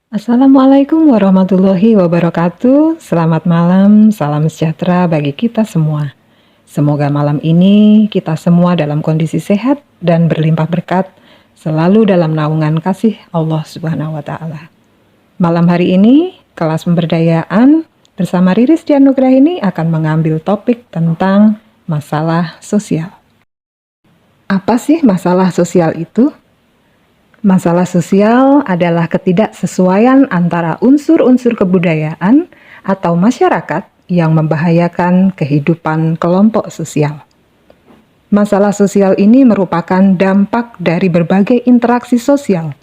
Assalamualaikum warahmatullahi wabarakatuh. Selamat malam, salam sejahtera bagi kita semua. Semoga malam ini kita semua dalam kondisi sehat dan berlimpah berkat, selalu dalam naungan kasih Allah Subhanahu wa Ta'ala. Malam hari ini, kelas pemberdayaan bersama Riris Dianugrahini akan mengambil topik tentang masalah sosial. Apa sih masalah sosial itu? Masalah sosial adalah ketidaksesuaian antara unsur-unsur kebudayaan atau masyarakat yang membahayakan kehidupan kelompok sosial. Masalah sosial ini merupakan dampak dari berbagai interaksi sosial,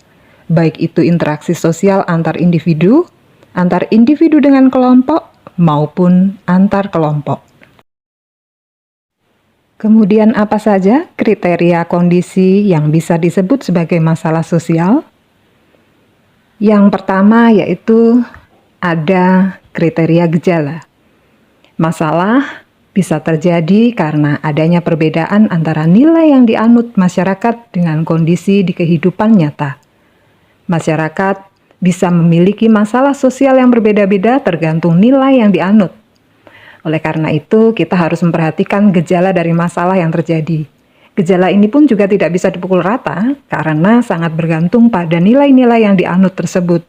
baik itu interaksi sosial antar individu dengan kelompok, maupun antar kelompok. Kemudian apa saja kriteria kondisi yang bisa disebut sebagai masalah sosial? Yang pertama yaitu ada kriteria gejala. Masalah bisa terjadi karena adanya perbedaan antara nilai yang dianut masyarakat dengan kondisi di kehidupan nyata. Masyarakat bisa memiliki masalah sosial yang berbeda-beda tergantung nilai yang dianut. Oleh karena itu, kita harus memperhatikan gejala dari masalah yang terjadi. Gejala ini pun juga tidak bisa dipukul rata karena sangat bergantung pada nilai-nilai yang dianut tersebut.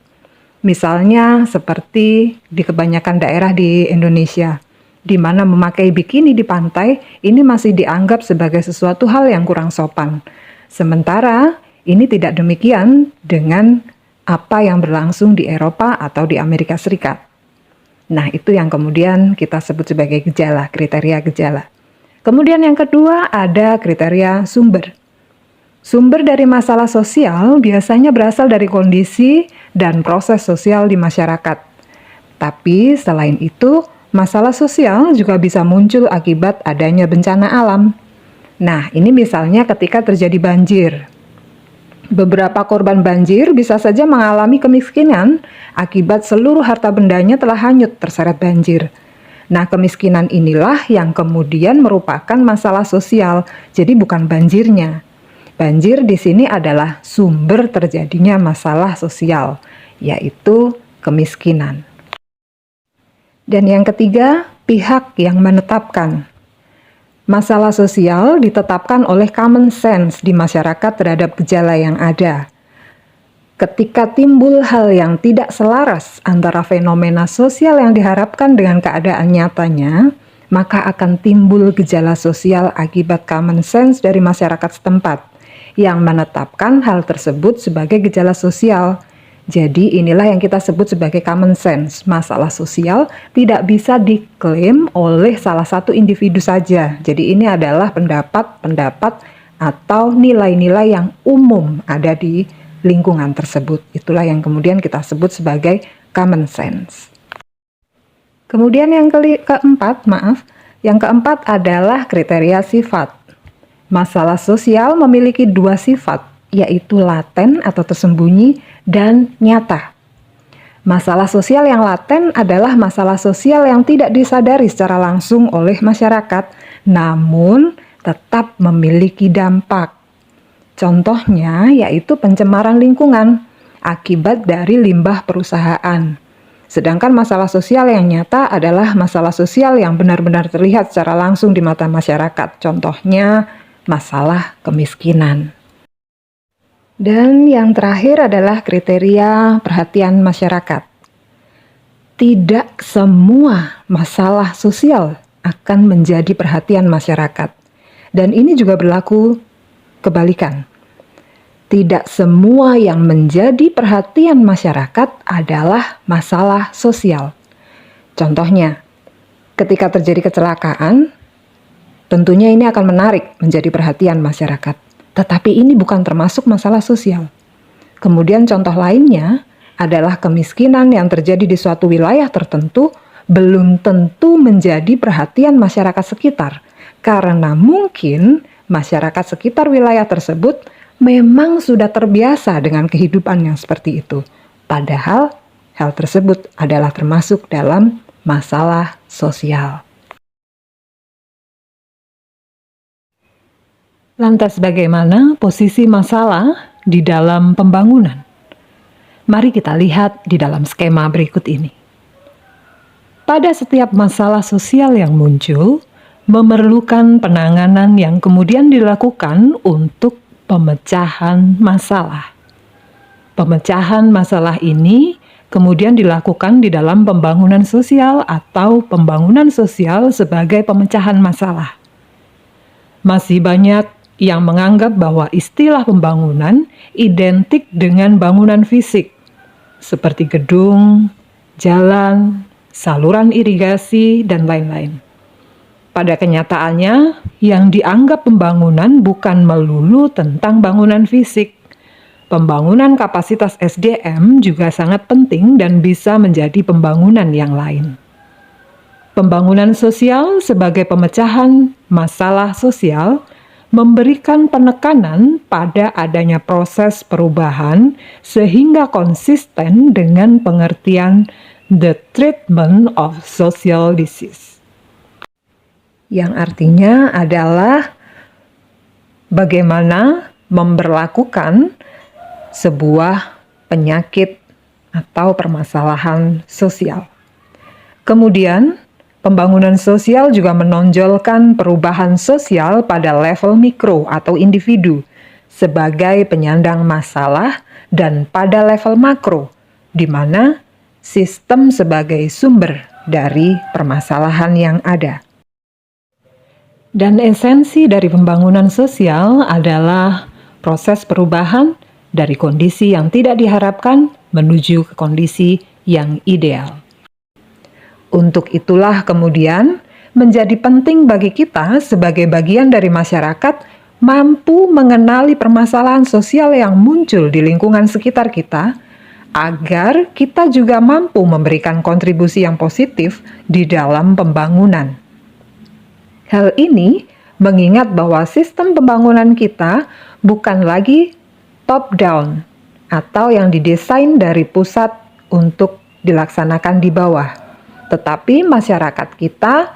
Misalnya seperti di kebanyakan daerah di Indonesia, di mana memakai bikini di pantai ini masih dianggap sebagai sesuatu hal yang kurang sopan. Sementara ini tidak demikian dengan apa yang berlangsung di Eropa atau di Amerika Serikat. Nah, itu yang kemudian kita sebut sebagai gejala, kriteria gejala. Kemudian yang kedua ada kriteria sumber. Sumber dari masalah sosial biasanya berasal dari kondisi dan proses sosial di masyarakat. Tapi selain itu, masalah sosial juga bisa muncul akibat adanya bencana alam. Nah, ini misalnya ketika terjadi banjir. Beberapa korban banjir bisa saja mengalami kemiskinan akibat seluruh harta bendanya telah hanyut terseret banjir. Nah, kemiskinan inilah yang kemudian merupakan masalah sosial, jadi bukan banjirnya. Banjir di sini adalah sumber terjadinya masalah sosial, yaitu kemiskinan. Dan yang ketiga, pihak yang menetapkan. Masalah sosial ditetapkan oleh common sense di masyarakat terhadap gejala yang ada. Ketika timbul hal yang tidak selaras antara fenomena sosial yang diharapkan dengan keadaan nyatanya, maka akan timbul gejala sosial akibat common sense dari masyarakat setempat yang menetapkan hal tersebut sebagai gejala sosial. Jadi inilah yang kita sebut sebagai common sense. Masalah sosial tidak bisa diklaim oleh salah satu individu saja. Jadi ini adalah pendapat-pendapat atau nilai-nilai yang umum ada di lingkungan tersebut. Itulah yang kemudian kita sebut sebagai common sense. Kemudian yang keempat adalah kriteria sifat. Masalah sosial memiliki dua sifat, yaitu laten atau tersembunyi dan nyata. Masalah sosial yang laten adalah masalah sosial yang tidak disadari secara langsung oleh masyarakat, namun tetap memiliki dampak. Contohnya yaitu pencemaran lingkungan akibat dari limbah perusahaan. Sedangkan masalah sosial yang nyata adalah masalah sosial yang benar-benar terlihat secara langsung di mata masyarakat. Contohnya masalah kemiskinan. Dan yang terakhir adalah kriteria perhatian masyarakat. Tidak semua masalah sosial akan menjadi perhatian masyarakat. Dan ini juga berlaku kebalikan. Tidak semua yang menjadi perhatian masyarakat adalah masalah sosial. Contohnya, ketika terjadi kecelakaan, tentunya ini akan menarik menjadi perhatian masyarakat. Tetapi ini bukan termasuk masalah sosial. Kemudian contoh lainnya adalah kemiskinan yang terjadi di suatu wilayah tertentu belum tentu menjadi perhatian masyarakat sekitar. Karena mungkin masyarakat sekitar wilayah tersebut memang sudah terbiasa dengan kehidupan yang seperti itu. Padahal hal tersebut adalah termasuk dalam masalah sosial. Lantas bagaimana posisi masalah di dalam pembangunan? Mari kita lihat di dalam skema berikut ini. Pada setiap masalah sosial yang muncul, memerlukan penanganan yang kemudian dilakukan untuk pemecahan masalah. Pemecahan masalah ini kemudian dilakukan di dalam pembangunan sosial atau pembangunan sosial sebagai pemecahan masalah. Masih banyak yang menganggap bahwa istilah pembangunan identik dengan bangunan fisik, seperti gedung, jalan, saluran irigasi, dan lain-lain. Pada kenyataannya, yang dianggap pembangunan bukan melulu tentang bangunan fisik. Pembangunan kapasitas SDM juga sangat penting dan bisa menjadi pembangunan yang lain. Pembangunan sosial sebagai pemecahan masalah sosial memberikan penekanan pada adanya proses perubahan sehingga konsisten dengan pengertian the treatment of social disease. Yang artinya adalah bagaimana memberlakukan sebuah penyakit atau permasalahan sosial. Kemudian, pembangunan sosial juga menonjolkan perubahan sosial pada level mikro atau individu sebagai penyandang masalah dan pada level makro, di mana sistem sebagai sumber dari permasalahan yang ada. Dan esensi dari pembangunan sosial adalah proses perubahan dari kondisi yang tidak diharapkan menuju ke kondisi yang ideal. Untuk itulah kemudian menjadi penting bagi kita sebagai bagian dari masyarakat mampu mengenali permasalahan sosial yang muncul di lingkungan sekitar kita, agar kita juga mampu memberikan kontribusi yang positif di dalam pembangunan. Hal ini mengingat bahwa sistem pembangunan kita bukan lagi top-down atau yang didesain dari pusat untuk dilaksanakan di bawah. Tetapi masyarakat kita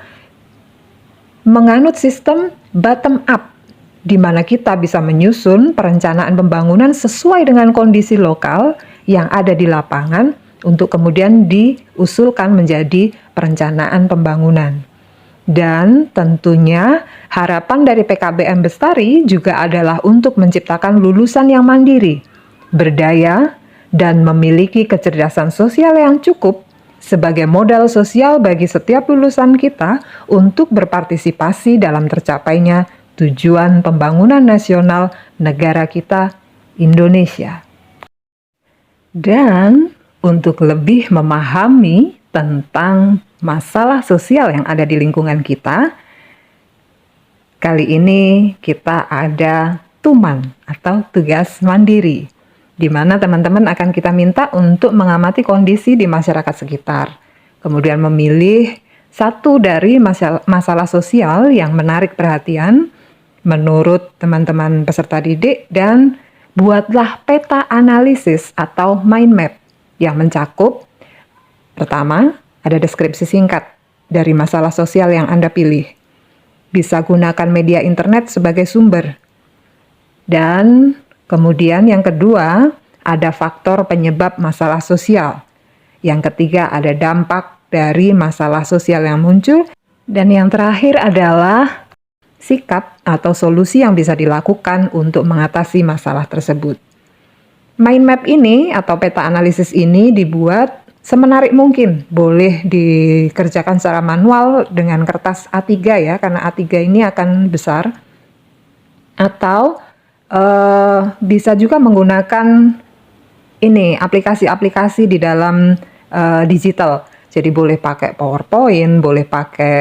menganut sistem bottom-up, di mana kita bisa menyusun perencanaan pembangunan sesuai dengan kondisi lokal yang ada di lapangan untuk kemudian diusulkan menjadi perencanaan pembangunan. Dan tentunya harapan dari PKBM Bestari juga adalah untuk menciptakan lulusan yang mandiri, berdaya, dan memiliki kecerdasan sosial yang cukup sebagai modal sosial bagi setiap lulusan kita untuk berpartisipasi dalam tercapainya tujuan pembangunan nasional negara kita, Indonesia. Dan untuk lebih memahami tentang masalah sosial yang ada di lingkungan kita, kali ini kita ada tuman atau tugas mandiri, di mana teman-teman akan kita minta untuk mengamati kondisi di masyarakat sekitar, kemudian memilih satu dari masalah sosial yang menarik perhatian menurut teman-teman peserta didik, dan buatlah peta analisis atau mind map yang mencakup, pertama, ada deskripsi singkat dari masalah sosial yang Anda pilih. Bisa gunakan media internet sebagai sumber. Dan kemudian yang kedua, ada faktor penyebab masalah sosial. Yang ketiga, ada dampak dari masalah sosial yang muncul. Dan yang terakhir adalah sikap atau solusi yang bisa dilakukan untuk mengatasi masalah tersebut. Mind map ini atau peta analisis ini dibuat semenarik mungkin, boleh dikerjakan secara manual dengan kertas A3 ya, karena A3 ini akan besar. Atau bisa juga menggunakan ini aplikasi-aplikasi di dalam digital. Jadi boleh pakai PowerPoint, boleh pakai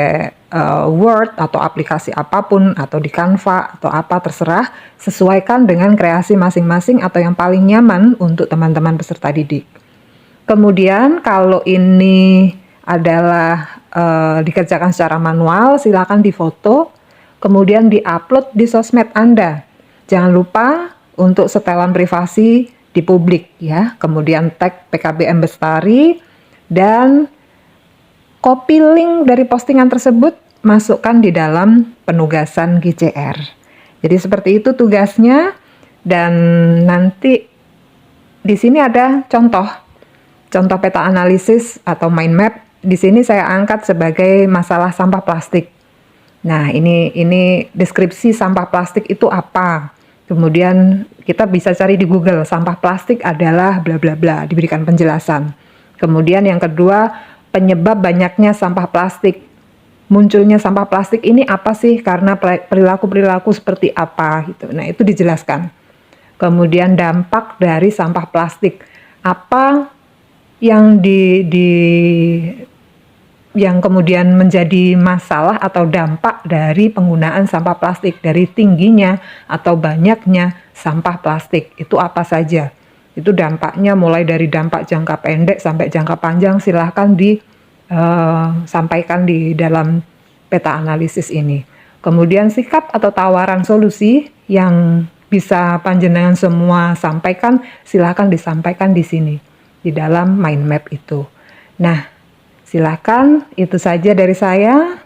Word atau aplikasi apapun, atau di Canva atau apa, terserah, sesuaikan dengan kreasi masing-masing atau yang paling nyaman untuk teman-teman peserta didik. Kemudian kalau ini adalah dikerjakan secara manual, silakan difoto, kemudian diupload di sosmed Anda. Jangan lupa untuk setelan privasi di publik ya. Kemudian tag PKBM Bestari dan copy link dari postingan tersebut masukkan di dalam penugasan GCR. Jadi seperti itu tugasnya, dan nanti di sini ada contoh peta analisis atau mind map. Di sini saya angkat sebagai masalah sampah plastik. Nah, ini deskripsi sampah plastik itu apa. Kemudian kita bisa cari di Google, sampah plastik adalah bla bla bla, diberikan penjelasan. Kemudian yang kedua, penyebab banyaknya sampah plastik. Munculnya sampah plastik ini apa sih? Karena perilaku-perilaku seperti apa gitu. Nah, itu dijelaskan. Kemudian dampak dari sampah plastik. Apa yang yang kemudian menjadi masalah atau dampak dari penggunaan sampah plastik, dari tingginya atau banyaknya sampah plastik, itu apa saja? Itu dampaknya mulai dari dampak jangka pendek sampai jangka panjang, silahkan disampaikan di dalam peta analisis ini. Kemudian sikap atau tawaran solusi yang bisa panjenengan semua sampaikan, silahkan disampaikan di sini, di dalam mind map itu. Nah, silakan, itu saja dari saya.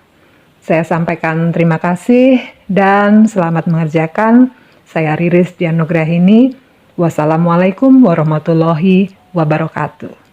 Saya sampaikan terima kasih dan selamat mengerjakan. Saya Riris Dianugrahini. Wassalamualaikum warahmatullahi wabarakatuh.